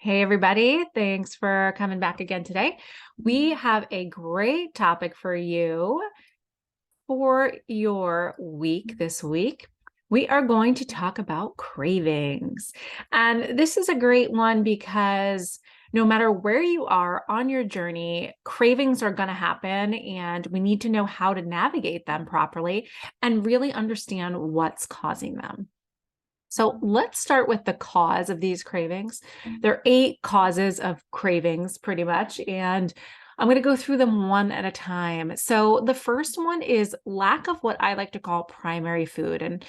Hey, everybody. Thanks for coming back again today. We have a great topic for you for your week this week. We are going to talk about cravings. And this is a great one because no matter where you are on your journey, cravings are going to happen, and we need to know how to navigate them properly and really understand what's causing them. So let's start with the cause of these cravings. There are 8 causes of cravings, pretty much, and I'm going to go through them one at a time. So the first one is lack of what I like to call primary food. And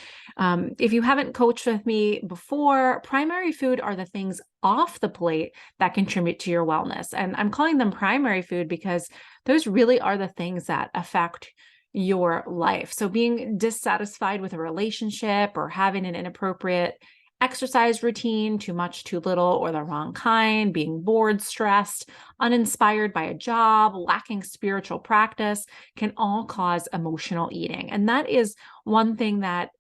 if you haven't coached with me before, primary food are the things off the plate that contribute to your wellness. And I'm calling them primary food because those really are the things that affect your life. So being dissatisfied with a relationship or having an inappropriate exercise routine, too much, too little, or the wrong kind, being bored, stressed, uninspired by a job, lacking spiritual practice can all cause emotional eating. And that is one thing that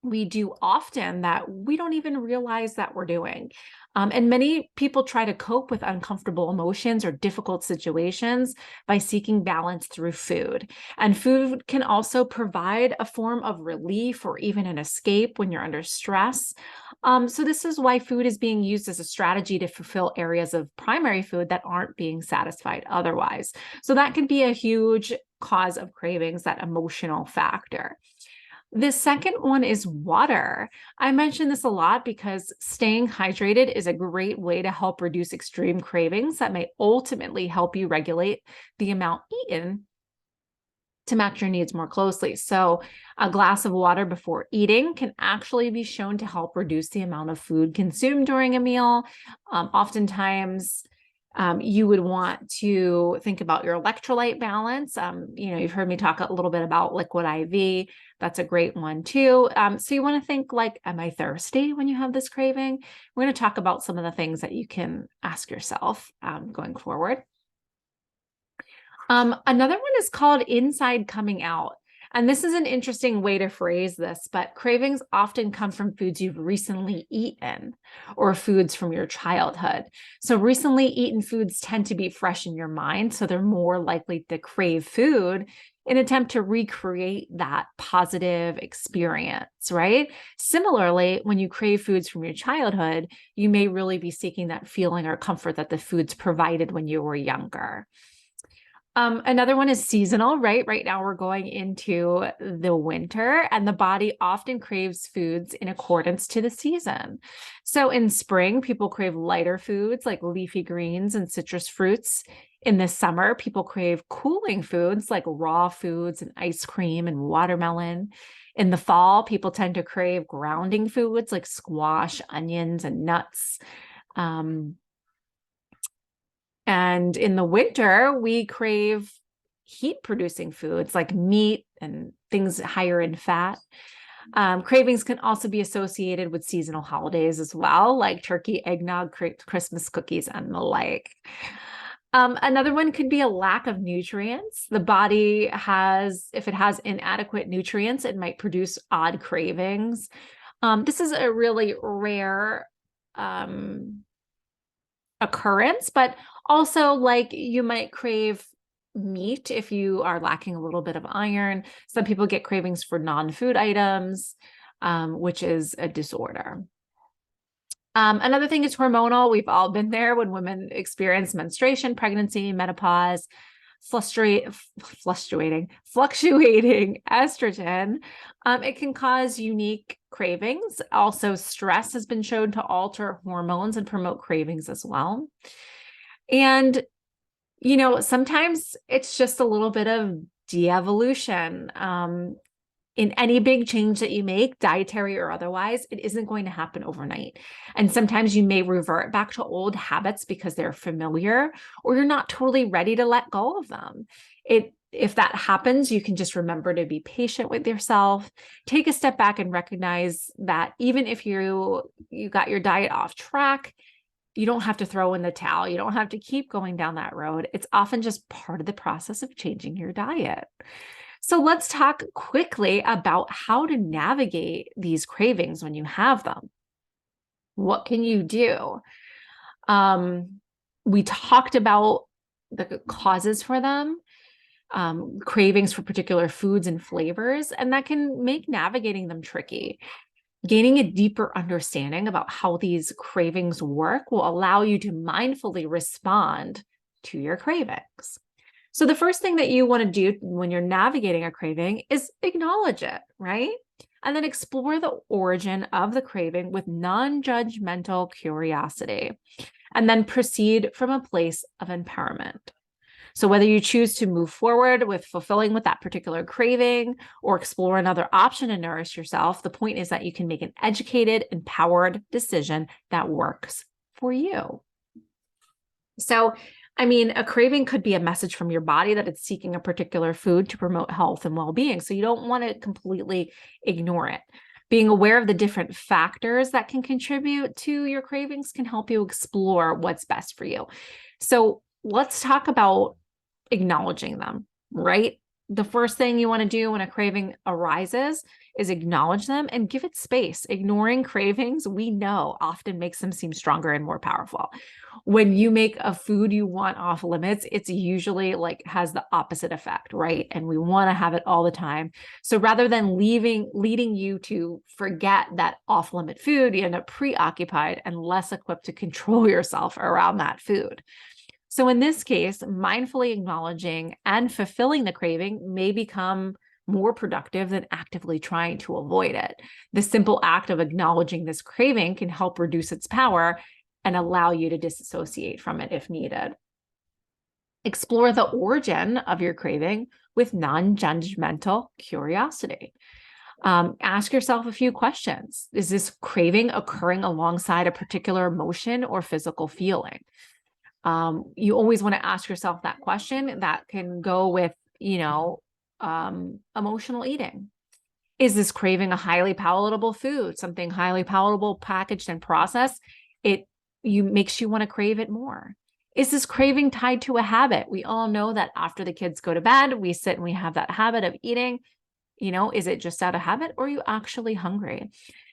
we do often that we don't even realize that we're doing. And many people try to cope with uncomfortable emotions or difficult situations by seeking balance through food. And food can also provide a form of relief or even an escape when you're under stress. So this is why food is being used as a strategy to fulfill areas of primary food that aren't being satisfied otherwise. So that can be a huge cause of cravings, that emotional factor. The second one is water. I mention this a lot because staying hydrated is a great way to help reduce extreme cravings that may ultimately help you regulate the amount eaten to match your needs more closely. So a glass of water before eating can actually be shown to help reduce the amount of food consumed during a meal. Oftentimes, you would want to think about your electrolyte balance. You've heard me talk a little bit about liquid IV. That's a great one too. So you want to think like, am I thirsty when you have this craving? We're going to talk about some of the things that you can ask yourself going forward. Another one is called inside coming out. And this is an interesting way to phrase this, but cravings often come from foods you've recently eaten or foods from your childhood. So recently eaten foods tend to be fresh in your mind, so they're more likely to crave food in an attempt to recreate that positive experience, right? Similarly, when you crave foods from your childhood, you may really be seeking that feeling or comfort that the foods provided when you were younger. Another one is seasonal, right? Right now we're going into the winter, and the body often craves foods in accordance to the season. So in spring, people crave lighter foods like leafy greens and citrus fruits. In the summer, people crave cooling foods like raw foods and ice cream and watermelon. In the fall, people tend to crave grounding foods like squash, onions, and nuts. And in the winter, we crave heat producing foods like meat and things higher in fat. Cravings can also be associated with seasonal holidays as well, like turkey, eggnog, Christmas cookies, and the like. Another one could be a lack of nutrients. The body has, if it has inadequate nutrients, it might produce odd cravings. This is a really rare occurrence, but also like you might crave meat if you are lacking a little bit of iron. Some people get cravings for non-food items, which is a disorder. Another thing is hormonal. We've all been there when women experience menstruation, pregnancy, menopause, fluctuating estrogen. It can cause unique cravings. Also, stress has been shown to alter hormones and promote cravings as well. And, sometimes it's just a little bit of de-evolution. In any big change that you make, dietary or otherwise, it isn't going to happen overnight. And sometimes you may revert back to old habits because they're familiar, or you're not totally ready to let go of them. If that happens, you can just remember to be patient with yourself, take a step back and recognize that even if you got your diet off track, you don't have to throw in the towel. You don't have to keep going down that road. It's often just part of the process of changing your diet. So let's talk quickly about how to navigate these cravings when you have them. What can you do? We talked about the causes for them, cravings for particular foods and flavors, and that can make navigating them tricky. Gaining a deeper understanding about how these cravings work will allow you to mindfully respond to your cravings. So, the first thing that you want to do when you're navigating a craving is acknowledge it, right? And then explore the origin of the craving with non judgmental curiosity, and then proceed from a place of empowerment. So whether you choose to move forward with fulfilling with that particular craving or explore another option to nourish yourself, the point is that you can make an educated, empowered decision that works for you. So, I mean, a craving could be a message from your body that it's seeking a particular food to promote health and well-being. So you don't want to completely ignore it. Being aware of the different factors that can contribute to your cravings can help you explore what's best for you. So let's talk about acknowledging them, right? The first thing you want to do when a craving arises is acknowledge them and give it space. Ignoring cravings, we know, often makes them seem stronger and more powerful. When you make a food you want off limits, it's usually like has the opposite effect, right? And we want to have it all the time. So rather than leading you to forget that off limit food, you end up preoccupied and less equipped to control yourself around that food. So in this case, mindfully acknowledging and fulfilling the craving may become more productive than actively trying to avoid it. The simple act of acknowledging this craving can help reduce its power and allow you to disassociate from it if needed. Explore the origin of your craving with non-judgmental curiosity. Ask yourself a few questions. Is this craving occurring alongside a particular emotion or physical feeling? You always want to ask yourself that question. That can go with, emotional eating. Is this craving a highly palatable food, something highly palatable, packaged and processed? It makes you want to crave it more. Is this craving tied to a habit? We all know that after the kids go to bed, we sit and we have that habit of eating. Is it just out of habit or are you actually hungry?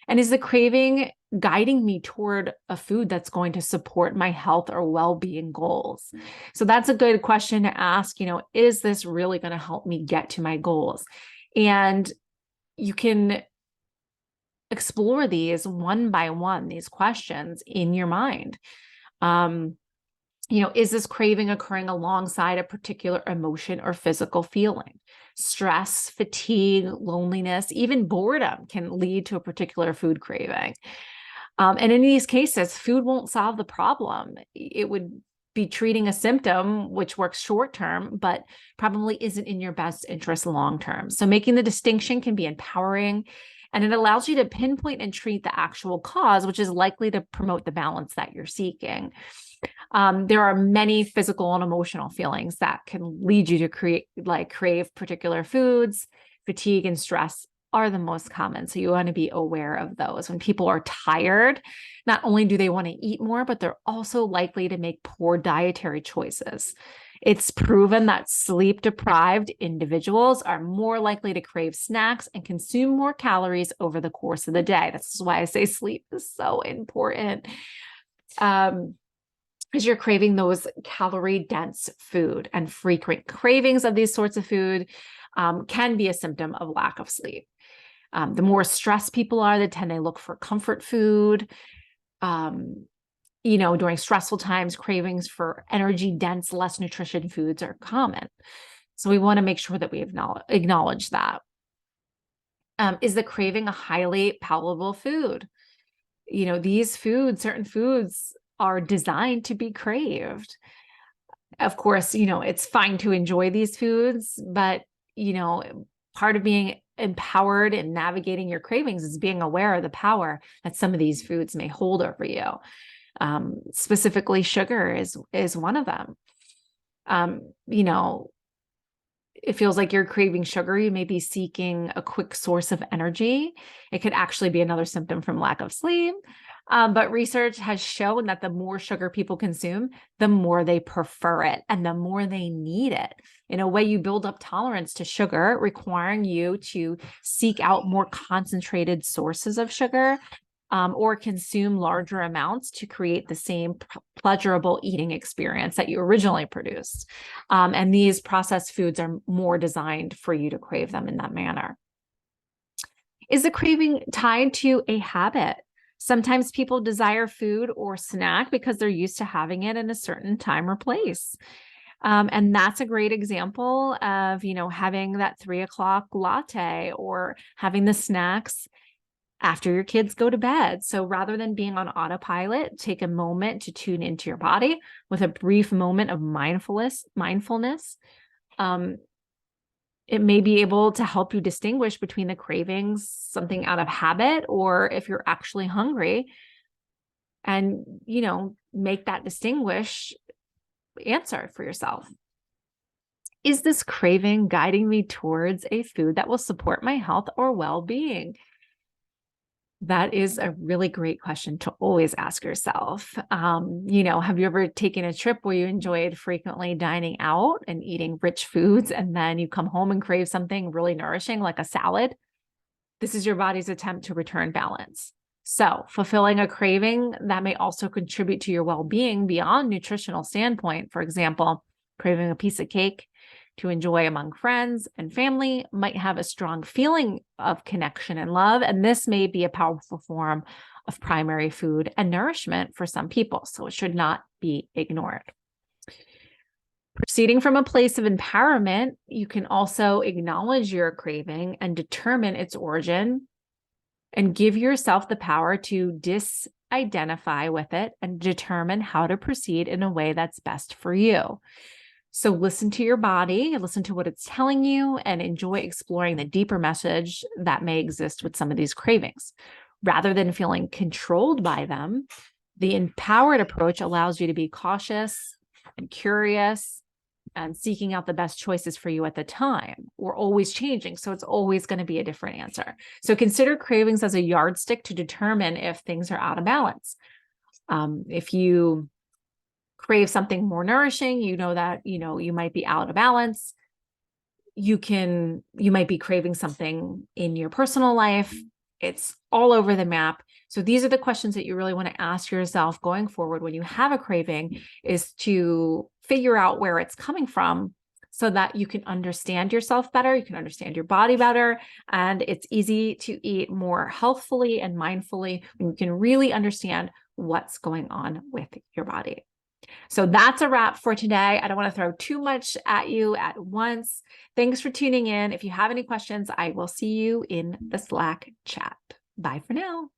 And is the craving guiding me toward a food that's going to support my health or well-being goals? So that's a good question to ask, is this really going to help me get to my goals? And you can explore these one by one, these questions in your mind. Is this craving occurring alongside a particular emotion or physical feeling? Stress, fatigue, loneliness, even boredom can lead to a particular food craving. And in these cases, food won't solve the problem. It would be treating a symptom, which works short term, but probably isn't in your best interest long term. So making the distinction can be empowering, and it allows you to pinpoint and treat the actual cause, which is likely to promote the balance that you're seeking. There are many physical and emotional feelings that can lead you to crave particular foods. Fatigue and stress are the most common. So you want to be aware of those. When people are tired, not only do they want to eat more, but they're also likely to make poor dietary choices. It's proven that sleep-deprived individuals are more likely to crave snacks and consume more calories over the course of the day. This is why I say sleep is so important. Because you're craving those calorie-dense food, and frequent cravings of these sorts of food can be a symptom of lack of sleep. The more stressed people are, the tend to look for comfort food. During stressful times, cravings for energy-dense, less nutrition foods are common. So we want to make sure that we acknowledge that. Is the craving a highly palatable food? Certain foods are designed to be craved. Of course, it's fine to enjoy these foods, but, part of being empowered and navigating your cravings is being aware of the power that some of these foods may hold over you. Specifically, sugar is one of them. It feels like you're craving sugar. You may be seeking a quick source of energy. It could actually be another symptom from lack of sleep. But research has shown that the more sugar people consume, the more they prefer it and the more they need it. In a way, you build up tolerance to sugar, requiring you to seek out more concentrated sources of sugar. or consume larger amounts to create the same pleasurable eating experience that you originally produced. And these processed foods are more designed for you to crave them in that manner. Is the craving tied to a habit? Sometimes people desire food or snack because they're used to having it in a certain time or place. And that's a great example of, having that 3 o'clock latte or having the snacks after your kids go to bed. So rather than being on autopilot, take a moment to tune into your body with a brief moment of mindfulness. It may be able to help you distinguish between the cravings, something out of habit, or if you're actually hungry, and, make that distinguish answer for yourself. Is this craving guiding me towards a food that will support my health or well-being? That is a really great question to always ask yourself. Have you ever taken a trip where you enjoyed frequently dining out and eating rich foods, and then you come home and crave something really nourishing like a salad? This is your body's attempt to return balance. So fulfilling a craving that may also contribute to your well-being beyond nutritional standpoint. For example, craving a piece of cake to enjoy among friends and family might have a strong feeling of connection and love. And this may be a powerful form of primary food and nourishment for some people. So it should not be ignored. Proceeding from a place of empowerment, you can also acknowledge your craving and determine its origin and give yourself the power to disidentify with it and determine how to proceed in a way that's best for you. So listen to your body, listen to what it's telling you, and enjoy exploring the deeper message that may exist with some of these cravings. Rather than feeling controlled by them, the empowered approach allows you to be cautious and curious and seeking out the best choices for you at the time. We're always changing, so it's always going to be a different answer. So consider cravings as a yardstick to determine if things are out of balance. If you crave something more nourishing, that, you might be out of balance. You might be craving something in your personal life. It's all over the map. So these are the questions that you really want to ask yourself going forward when you have a craving, is to figure out where it's coming from so that you can understand yourself better, you can understand your body better, and it's easy to eat more healthfully and mindfully when you can really understand what's going on with your body. So that's a wrap for today. I don't want to throw too much at you at once. Thanks for tuning in. If you have any questions, I will see you in the Slack chat. Bye for now.